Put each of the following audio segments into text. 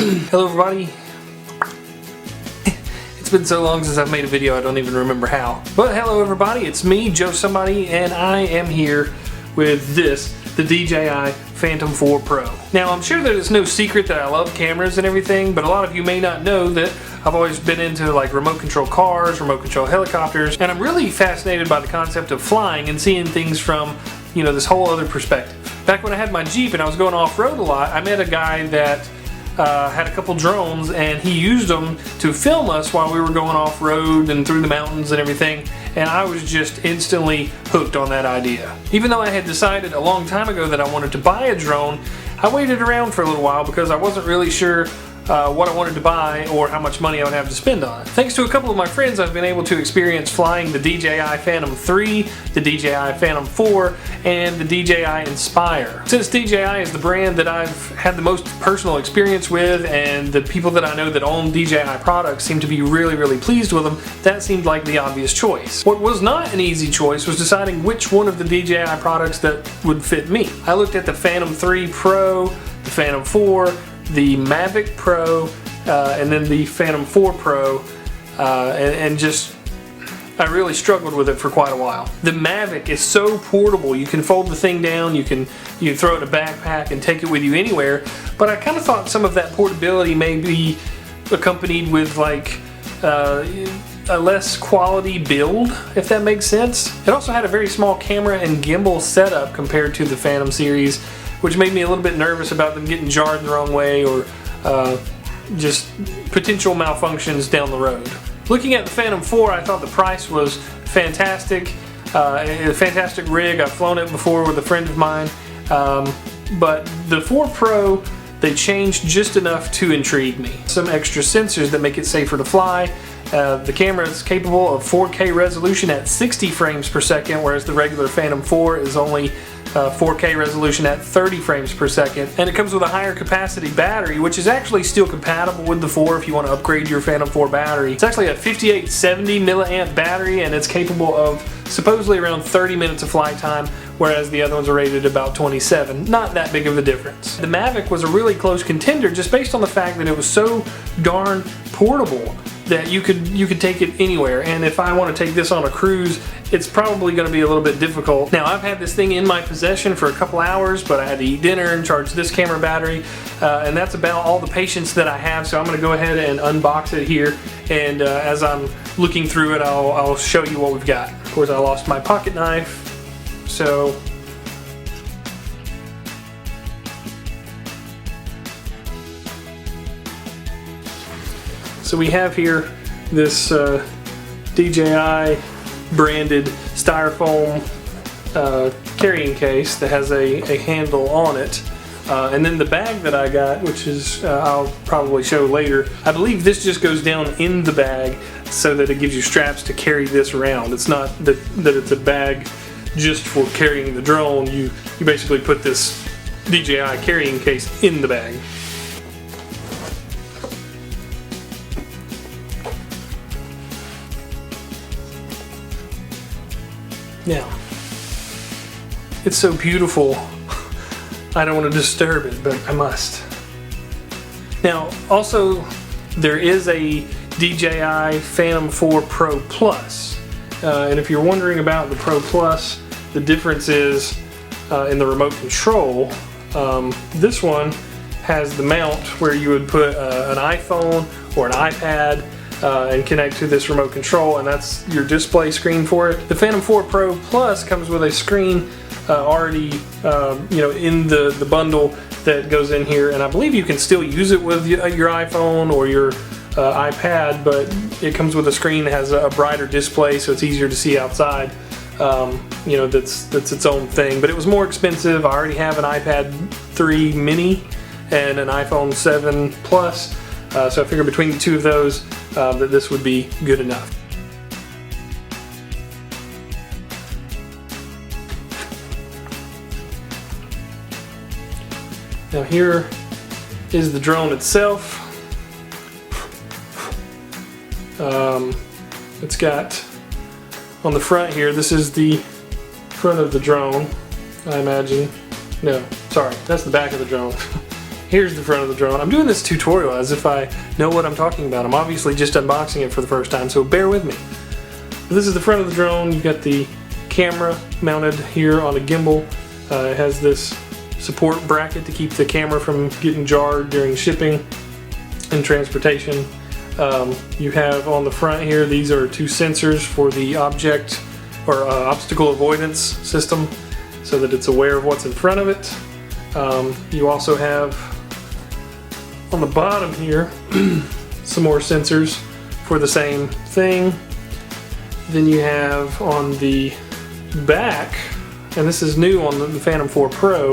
Hello everybody. It's been so long since I've made a video I don't even remember how. But hello everybody, it's me, Joe Somebody, and I am here with this, the DJI Phantom 4 Pro. Now I'm sure that it's no secret that I love cameras and everything, but a lot of you may not know that I've always been into like remote control cars, remote control helicopters, and I'm really fascinated by the concept of flying and seeing things from, you know, this whole other perspective. Back when I had my Jeep and I was going off-road a lot, I met a guy that had a couple drones, and he used them to film us while we were going off-road and through the mountains and everything, and I was just instantly hooked on that idea. Even though I had decided a long time ago that I wanted to buy a drone, I waited around for a little while because I wasn't really sure what I wanted to buy or how much money I would have to spend on it. Thanks to a couple of my friends, I've been able to experience flying the DJI Phantom 3, the DJI Phantom 4, and the DJI Inspire. Since DJI is the brand that I've had the most personal experience with, and the people that I know that own DJI products seem to be really pleased with them, that seemed like the obvious choice. What was not an easy choice was deciding which one of the DJI products that would fit me. I looked at the Phantom 3 Pro, the Phantom 4, the Mavic Pro, and then the Phantom 4 Pro, and just I really struggled with it for quite a while. The Mavic is so portable. You can fold the thing down, you can throw it in a backpack and take it with you anywhere, but I kind of thought some of that portability may be accompanied with like a less quality build, if that makes sense. It also had a very small camera and gimbal setup compared to the Phantom series, which made me a little bit nervous about them getting jarred the wrong way or just potential malfunctions down the road. Looking at the Phantom 4, I thought the price was fantastic. A fantastic rig. I've flown it before with a friend of mine. But the 4 Pro, they changed just enough to intrigue me. Some extra sensors that make it safer to fly. The camera is capable of 4K resolution at 60 frames per second, whereas the regular Phantom 4 is only 4K resolution at 30 frames per second, and it comes with a higher capacity battery, which is actually still compatible with the 4 if you want to upgrade your Phantom 4 battery. It's actually a 5870 milliamp battery, and it's capable of supposedly around 30 minutes of flight time, whereas the other ones are rated about 27. Not that big of a difference. The Mavic was a really close contender just based on the fact that it was so darn portable that you could take it anywhere, and if I want to take this on a cruise, it's probably going to be a little bit difficult. Now, I've had this thing in my possession for a couple hours, but I had to eat dinner and charge this camera battery, and that's about all the patience that I have, so I'm going to go ahead and unbox it here, and as I'm looking through it, I'll show you what we've got. Of course, I lost my pocket knife, so we have here this DJI branded styrofoam carrying case that has a handle on it. And then the bag that I got, which is I'll probably show later, I believe this just goes down in the bag so that it gives you straps to carry this around. It's not that it's a bag just for carrying the drone. You basically put this DJI carrying case in the bag. Now, it's so beautiful, I don't want to disturb it, but I must. Now, also, there is a DJI Phantom 4 Pro Plus, and if you're wondering about the Pro Plus, the difference is in the remote control. This one has the mount where you would put an iPhone or an iPad and connect to this remote control, and that's your display screen for it. The Phantom 4 Pro Plus comes with a screen already in the bundle that goes in here, and I believe you can still use it with your iPhone or your iPad, but it comes with a screen that has a brighter display, so it's easier to see outside. That's its own thing, but it was more expensive. I already have an iPad 3 mini and an iPhone 7 Plus, so I figured between the two of those that this would be good enough. Now here is the drone itself. It's got on the front here, this is the front of the drone, I imagine. No, sorry, that's the back of the drone. here's the front of the drone. I'm doing this tutorial as if I know what I'm talking about. I'm obviously just unboxing it for the first time, so bear with me. This is the front of the drone. You've got the camera mounted here on a gimbal. It has this support bracket to keep the camera from getting jarred during shipping and transportation. You have on the front here, these are two sensors for the object or obstacle avoidance system so that it's aware of what's in front of it. You also have on the bottom here some more sensors for the same thing. Then you have on the back, and this is new on the Phantom 4 Pro,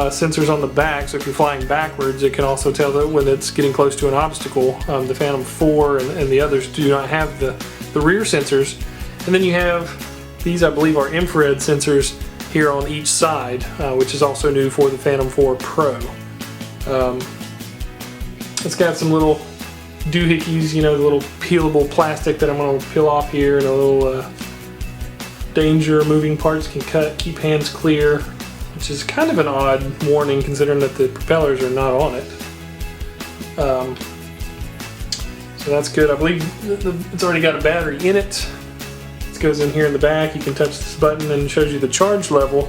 sensors on the back, so if you're flying backwards it can also tell that when it's getting close to an obstacle. The Phantom 4 and the others do not have the rear sensors. And then you have these, I believe, are infrared sensors here on each side, which is also new for the Phantom 4 Pro. It's got some little doohickeys, you know, the little peelable plastic that I'm going to peel off here, and a little danger moving parts can cut, keep hands clear, which is kind of an odd warning considering that the propellers are not on it. So that's good. I believe it's already got a battery in it. It goes in here in the back. You can touch this button and it shows you the charge level,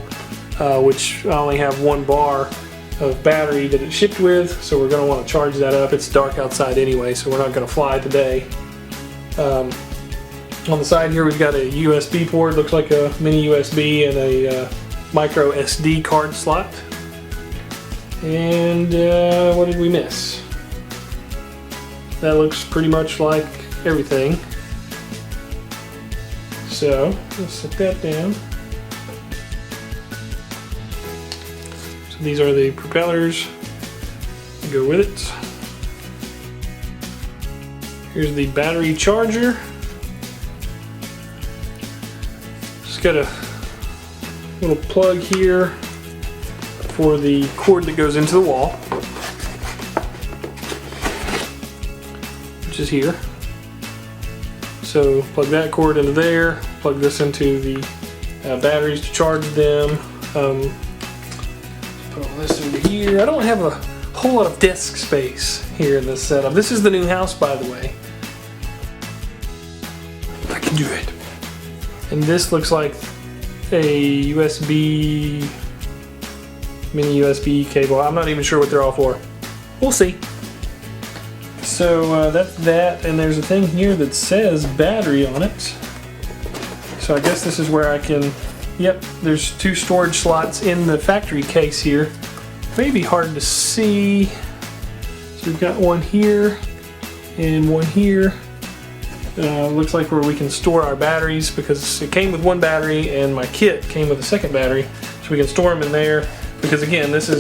which I only have 1 bar of battery that it's shipped with, so we're going to want to charge that up. It's dark outside anyway, so we're not going to fly today. On the side here we've got a USB port, looks like a mini USB, and a micro SD card slot. And what did we miss? That looks pretty much like everything. So let's set that down. So these are the propellers that go with it. Here's the battery charger. Just got a little plug here for the cord that goes into the wall, which is here. So plug that cord into there, plug this into the batteries to charge them. Put all this over here. I don't have a whole lot of desk space here in this setup. This is the new house, by the way. I can do it. And this looks like a USB, mini USB cable. I'm not even sure what they're all for. We'll see. So that's that, and there's a thing here that says battery on it. So I guess this is where I can, yep, there's 2 storage slots in the factory case here. Maybe hard to see. So we've got one here and one here. Looks like where we can store our batteries, because it came with 1 battery and my kit came with a 2nd battery, so we can store them in there. Because again, this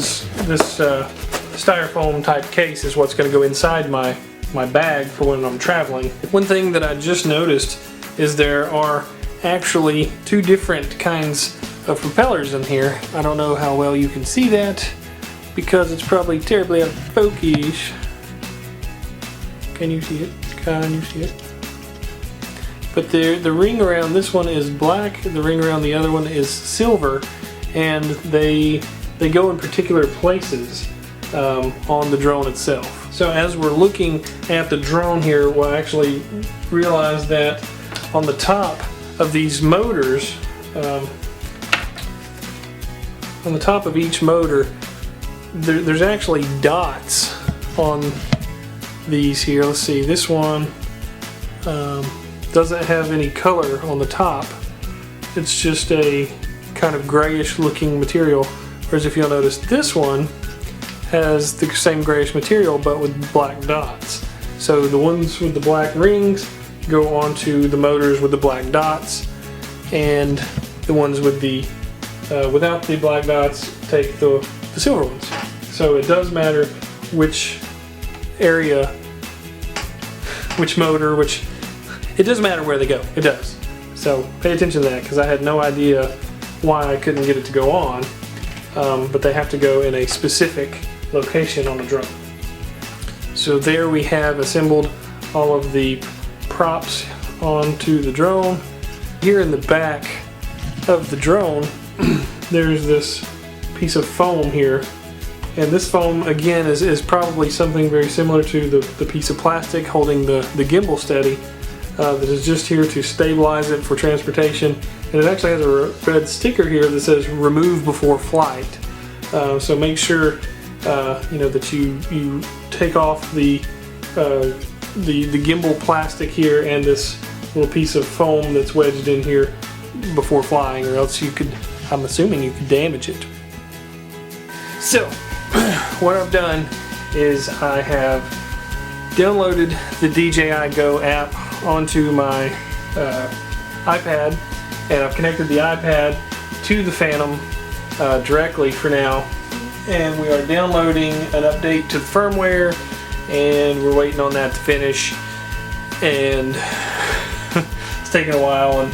styrofoam type case is what's going to go inside my bag for when I'm traveling. One thing that I just noticed is there are actually 2 different kinds of propellers in here. I don't know how well you can see that because it's probably terribly out of focus. Can you see it? Can you see it? But the ring around this one is black, the ring around the other one is silver, and they go in particular places on the drone itself. So as we're looking at the drone here, we'll actually realize that on the top of these motors, on the top of each motor, there's actually dots on these here. Let's see, this one doesn't have any color on the top. It's just a kind of grayish looking material, whereas if you'll notice, this one has the same grayish material but with black dots. So the ones with the black rings go onto the motors with the black dots, and the ones with the without the black dots take the silver ones. So it does matter which area, which motor, it doesn't matter where they go. It does. So pay attention to that, because I had no idea why I couldn't get it to go on, but they have to go in a specific location on the drone. So there we have assembled all of the props onto the drone. Here in the back of the drone there's this piece of foam here And this foam, again, is probably something very similar to the piece of plastic holding the gimbal steady that is just here to stabilize it for transportation. And it actually has a red sticker here that says remove before flight. So make sure that you take off the gimbal plastic here and this little piece of foam that's wedged in here before flying, or else I'm assuming you could damage it. So what I've done is I have downloaded the DJI Go app onto my iPad, and I've connected the iPad to the Phantom directly for now, and we are downloading an update to the firmware, and we're waiting on that to finish, and it's taking a while and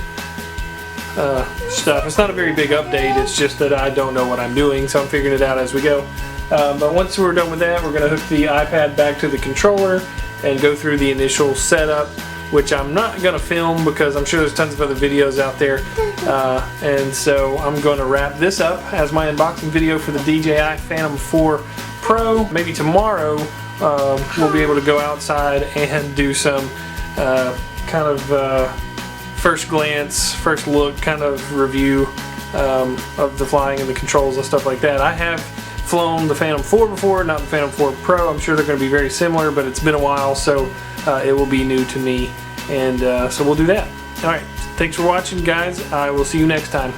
stuff. It's not a very big update, it's just that I don't know what I'm doing, so I'm figuring it out as we go. But once we're done with that, we're going to hook the iPad back to the controller and go through the initial setup, which I'm not going to film because I'm sure there's tons of other videos out there. And so I'm going to wrap this up as my unboxing video for the DJI Phantom 4 Pro. Maybe tomorrow we'll be able to go outside and do some kind of first glance, first look kind of review of the flying and the controls and stuff like that. I have flown the Phantom 4 before, not the Phantom 4 Pro. I'm sure they're going to be very similar, but it's been a while, so it will be new to me, and so we'll do that. Alright, thanks for watching, guys. I will see you next time.